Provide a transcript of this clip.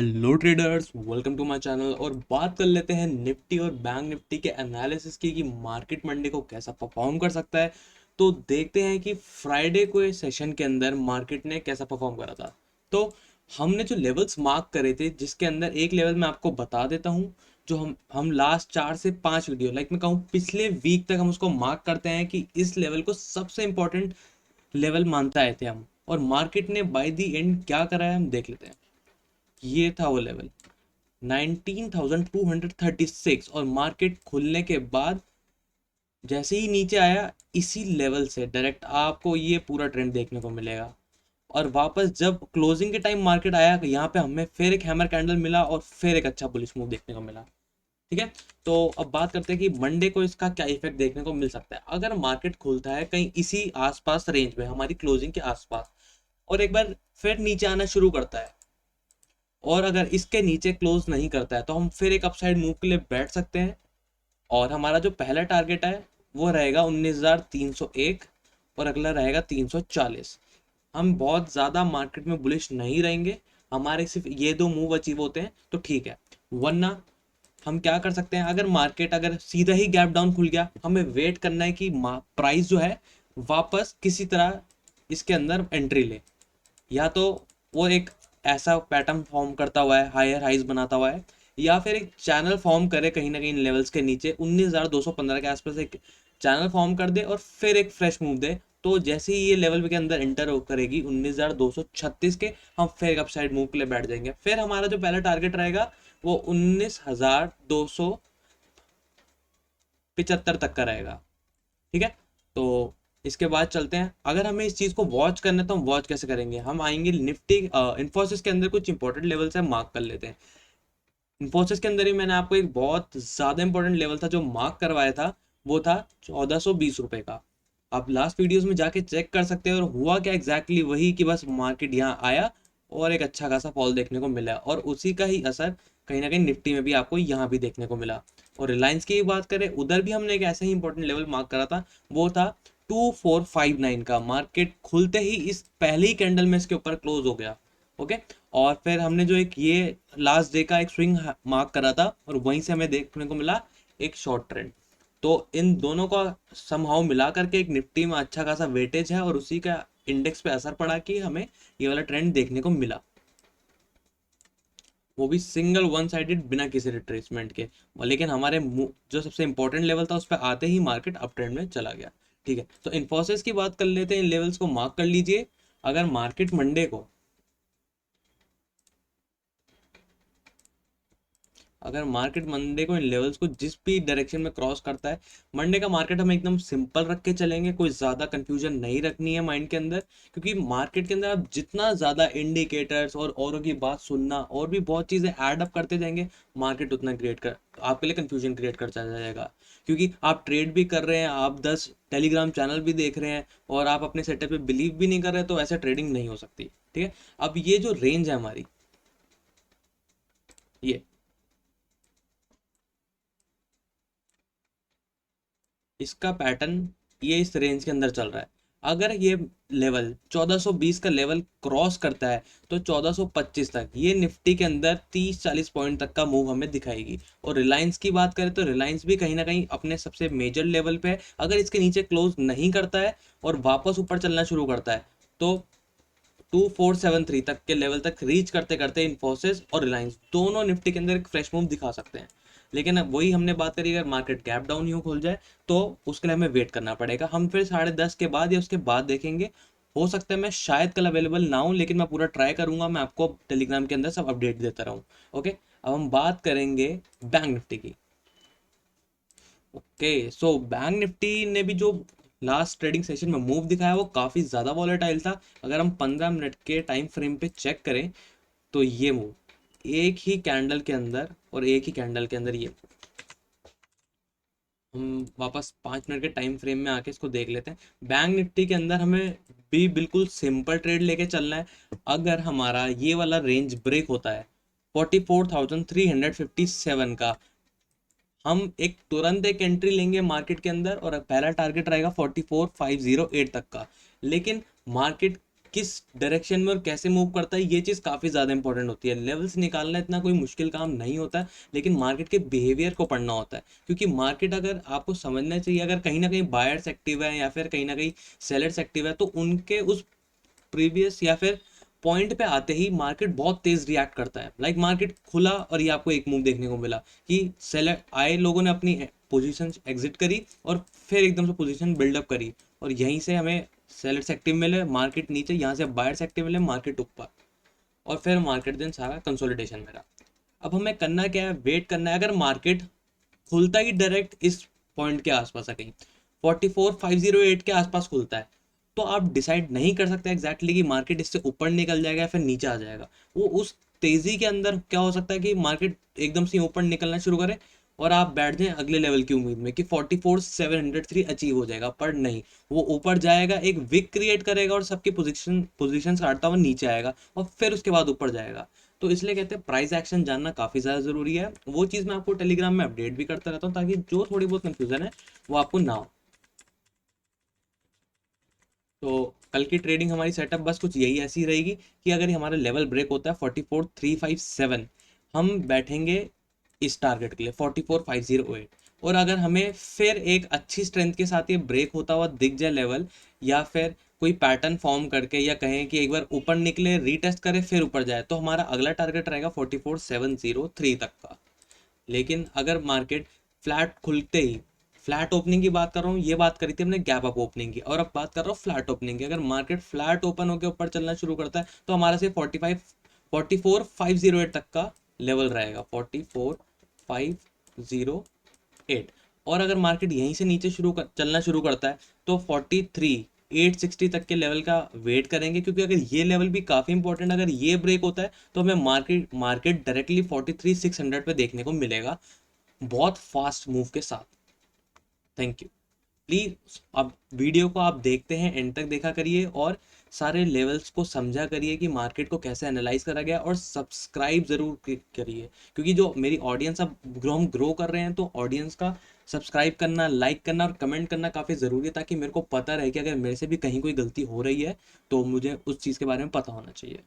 Hello traders, welcome to my channel. और बात कर लेते हैं निफ्टी और बैंक निफ्टी के एनालिसिस की कि मार्केट मंडे को कैसा परफॉर्म कर सकता है। तो देखते हैं कि फ्राइडे को सेशन के अंदर मार्केट ने कैसा परफॉर्म करा था। तो हमने जो लेवल्स मार्क करे थे, जिसके अंदर एक लेवल मैं आपको बता देता हूँ, जो हम लास्ट 4 से 5 वीडियो मैं कहूँ पिछले वीक तक हम उसको मार्क करते हैं कि इस लेवल को सबसे इंपॉर्टेंट लेवल मानते आए थे हम। और मार्केट ने बाय द एंड क्या करा है हम देख लेते हैं। ये था वो लेवल 19,236। और मार्केट खुलने के बाद जैसे ही नीचे आया, इसी लेवल से डायरेक्ट आपको ये पूरा ट्रेंड देखने को मिलेगा। और वापस जब क्लोजिंग के टाइम मार्केट आया, यहाँ पे हमें फिर एक हैमर कैंडल मिला और फिर एक अच्छा बुलिश मूव देखने को मिला। ठीक है। तो अब बात करते हैं कि मंडे को इसका क्या इफेक्ट देखने को मिल सकता है। अगर मार्केट खुलता है कहीं इसी आसपास रेंज में, हमारी क्लोजिंग के आसपास, और एक बार फिर नीचे आना शुरू करता है, और अगर इसके नीचे क्लोज नहीं करता है, तो हम फिर एक अपसाइड मूव के लिए बैठ सकते हैं। और हमारा जो पहला टारगेट है वो रहेगा 19,301, और अगला रहेगा 340। हम बहुत ज़्यादा मार्केट में बुलिश नहीं रहेंगे, हमारे सिर्फ ये दो मूव अचीव होते हैं तो ठीक है। वरना हम क्या कर सकते हैं, अगर मार्केट अगर सीधा ही गैप डाउन खुल गया, हमें वेट करना है कि प्राइस जो है वापस किसी तरह इसके अंदर एंट्री ले। या तो वो एक ऐसा पैटर्न फॉर्म करता हुआ है, हायर हाइज बनाता हुआ है, या फिर एक चैनल फॉर्म करे कहीं ना कहीं लेवल्स के नीचे 19,215 के आसपास एक चैनल फॉर्म कर दे और फिर एक फ्रेश मूव दे। तो जैसे ही ये लेवल के अंदर एंटर करेगी 19,236 के, हम फिर एक अपसाइड मूव के लिए बैठ जाएंगे। फिर हमारा जो पहला टारगेट रहेगा वो 19,275 तक का रहेगा। ठीक है। तो इसके बाद चलते हैं, अगर हमें इस चीज को वॉच करना है तो हम वॉच कैसे करेंगे। हम आएंगे निफ्टी इन्फोसिस के अंदर, कुछ इंपॉर्टेंट लेवल्स है, मार्क कर लेते हैं। इन्फोसिस के अंदर ही मैंने आपको एक बहुत ज्यादा इंपॉर्टेंट लेवल था जो मार्क करवाया था, वो था 1420 रुपए का। आप लास्ट वीडियोस में जाके चेक कर सकते हैं। और हुआ क्या एग्जैक्टली वही कि बस मार्केट यहाँ आया और एक अच्छा खासा फॉल देखने को मिला, और उसी का ही असर कहीं ना कहीं निफ्टी में भी आपको यहाँ भी देखने को मिला। और रिलायंस की बात करें, उधर भी हमने एक ऐसा ही इंपॉर्टेंट लेवल मार्क करा था, वो था 2459 का। मार्केट खुलते ही इस पहले ही कैंडल में इसके ऊपर क्लोज हो गया। ओके। और फिर हमने जो एक ये लास्ट डे का एक स्विंग मार्क करा था, और वहीं से हमें देखने को मिला एक शॉर्ट ट्रेंड। तो इन दोनों का समहाउ मिला करके एक निफ्टी में अच्छा खासा वेटेज है, और उसी का इंडेक्स पे असर पड़ा कि हमें ये वाला ट्रेंड देखने को मिला, वो भी सिंगल वन साइडेड बिना किसी रिट्रेसमेंट के। लेकिन हमारे जो सबसे इंपॉर्टेंट लेवल था उस पर आते ही मार्केट अप ट्रेंड में चला गया। ठीक है। तो इन्फोसिस की बात कर लेते हैं, इन लेवल्स को मार्क कर लीजिए। अगर मार्केट मंडे को अगर मार्केट मंडे को इन लेवल्स को जिस भी डायरेक्शन में क्रॉस करता है, मंडे का मार्केट हम एकदम सिंपल रख के चलेंगे, कोई ज़्यादा कंफ्यूजन नहीं रखनी है माइंड के अंदर। क्योंकि मार्केट के अंदर आप जितना ज़्यादा इंडिकेटर्स और औरों की बात सुनना और भी बहुत चीज़ें ऐड अप करते जाएंगे, मार्केट उतना क्रिएट कर आपके लिए कंफ्यूजन क्रिएट कर चला जाएगा। क्योंकि आप ट्रेड भी कर रहे हैं, आप 10 टेलीग्राम चैनल भी देख रहे हैं, और आप अपने सेटअप पे बिलीव भी नहीं कर रहे, तो ऐसे ट्रेडिंग नहीं हो सकती। ठीक है। अब ये जो रेंज है हमारी, ये इसका पैटर्न ये इस रेंज के अंदर चल रहा है। अगर ये लेवल 1420 का लेवल क्रॉस करता है, तो 1425 तक ये निफ्टी के अंदर 30-40 पॉइंट तक का मूव हमें दिखाएगी। और रिलायंस की बात करें तो रिलायंस भी कहीं ना कहीं अपने सबसे मेजर लेवल पे है। अगर इसके नीचे क्लोज नहीं करता है और वापस ऊपर चलना शुरू करता है, तो 2473 तक के लेवल तक रीच करते करते इन्फोसिस और रिलायंस दोनों निफ्टी के अंदर एक फ्रेश मूव दिखा सकते हैं। लेकिन अब वही हमने बात करी, अगर मार्केट गैप डाउन यूं खुल जाए, तो उसके लिए हमें वेट करना पड़ेगा। हम फिर 10:30 के बाद या उसके बाद देखेंगे। हो सकता है मैं शायद कल अवेलेबल ना हूँ, लेकिन मैं पूरा ट्राई करूंगा, मैं आपको टेलीग्राम के अंदर सब अपडेट देता रहूँ। ओके। अब हम बात करेंगे बैंक निफ्टी की। ओके। सो बैंक निफ्टी ने भी जो लास्ट ट्रेडिंग सेशन में मूव दिखाया वो काफ़ी ज़्यादा वॉलेटाइल था। अगर हम 15 मिनट के टाइम फ्रेम पे चेक करें, तो ये मूव एक ही कैंडल के अंदर, और एक ही कैंडल के अंदर ये, हम वापस 5 मिनट के टाइम फ्रेम में आके इसको देख लेते हैं। बैंक निफ्टी के अंदर हमें भी बिल्कुल सिंपल ट्रेड लेके चलना है। अगर हमारा ये वाला रेंज ब्रेक होता है 44,357 का, हम एक तुरंत एक एंट्री लेंगे मार्केट के अंदर, और पहला टारगेट रहेगा 44,508 तक का। लेकिन मार्केट किस डायरेक्शन में और कैसे मूव करता है, ये चीज़ काफ़ी ज़्यादा इंपॉर्टेंट होती है। लेवल्स निकालना इतना कोई मुश्किल काम नहीं होता है, लेकिन मार्केट के बिहेवियर को पढ़ना होता है। क्योंकि मार्केट अगर आपको समझना चाहिए, अगर कहीं ना कहीं बायर्स एक्टिव है या फिर कहीं ना कहीं सेलर्स एक्टिव है, तो उनके उस प्रीवियस या फिर पॉइंट पे आते ही मार्केट बहुत तेज रिएक्ट करता है। लाइक मार्केट खुला और ये आपको एक मूव देखने को मिला कि सेलर आए, लोगों ने अपनी पोजीशन एग्जिट करी और फिर एकदम से पोजीशन बिल्डअप करी, और यहीं से हमें सेलर्स एक्टिव मिले, मार्केट नीचे, यहाँ से बायर्स एक्टिव मिले, मार्केट ऊपर, और फिर मार्केट दिन सारा कंसोलिडेशन में रहा। अब हमें करना क्या है, वेट करना है। अगर मार्केट खुलता ही डायरेक्ट इस पॉइंट के आसपास है, कहीं 44508 के आसपास खुलता है, तो आप डिसाइड नहीं कर सकते एग्जैक्टली कि मार्केट इससे ऊपर निकल जाएगा या फिर नीचे आ जाएगा। वो उस तेजी के अंदर क्या हो सकता है कि मार्केट एकदम से ऊपर निकलना शुरू करे और आप बैठ जाएं अगले लेवल की उम्मीद में कि 44703 अचीव हो जाएगा, पर नहीं, वो ऊपर जाएगा, एक विक क्रिएट करेगा और सबकी पोजीशन काटता हुआ नीचे आएगा और फिर उसके बाद ऊपर जाएगा। तो इसलिए कहते हैं प्राइस एक्शन जानना काफ़ी ज़्यादा ज़रूरी है। वो चीज़ मैं आपको टेलीग्राम में अपडेट भी करता रहता हूँ, ताकि जो थोड़ी बहुत कंफ्यूजन है वो आपको ना हो। तो कल की ट्रेडिंग हमारी सेटअप बस कुछ यही ऐसी रहेगी कि अगर हमारा लेवल ब्रेक होता है 44357, हम बैठेंगे इस टारगेट के लिए 44508। और अगर हमें फिर एक अच्छी स्ट्रेंथ के साथ ये ब्रेक होता हुआ दिख जाए लेवल, या फिर कोई पैटर्न फॉर्म करके, या कहें कि एक बार ऊपर निकले, रीटेस्ट करे, फिर ऊपर जाए, तो हमारा अगला टारगेट रहेगा 44703 तक का। लेकिन अगर मार्केट फ्लैट खुलते ही, फ्लैट ओपनिंग की बात कर रहा हूँ, ये बात करी थी हमने गैप अप ओपनिंग की, और अब बात कर रहा हूँ फ्लैट ओपनिंग की। अगर मार्केट फ्लैट ओपन होकर ऊपर चलना शुरू करता है, तो हमारा से 44508 तक का लेवल रहेगा, 44508। और अगर मार्केट यहीं से नीचे चलना शुरू करता है, तो 43860 तक के लेवल का वेट करेंगे, क्योंकि अगर ये लेवल भी काफ़ी इंपॉर्टेंट, अगर ये ब्रेक होता है तो हमें मार्केट डायरेक्टली 43600 पे देखने को मिलेगा, बहुत फास्ट मूव के साथ। Thank you. प्लीज अब वीडियो को आप देखते हैं, एंड तक देखा करिए और सारे लेवल्स को समझा करिए कि मार्केट को कैसे एनालाइज करा गया, और सब्सक्राइब जरूर करिए, क्योंकि जो मेरी ऑडियंस अब हम ग्रो कर रहे हैं, तो ऑडियंस का सब्सक्राइब करना, लाइक करना और कमेंट करना काफ़ी ज़रूरी है, ताकि मेरे को पता रहे कि अगर मेरे से भी कहीं कोई गलती हो रही है तो मुझे उस चीज़ के बारे में पता होना चाहिए।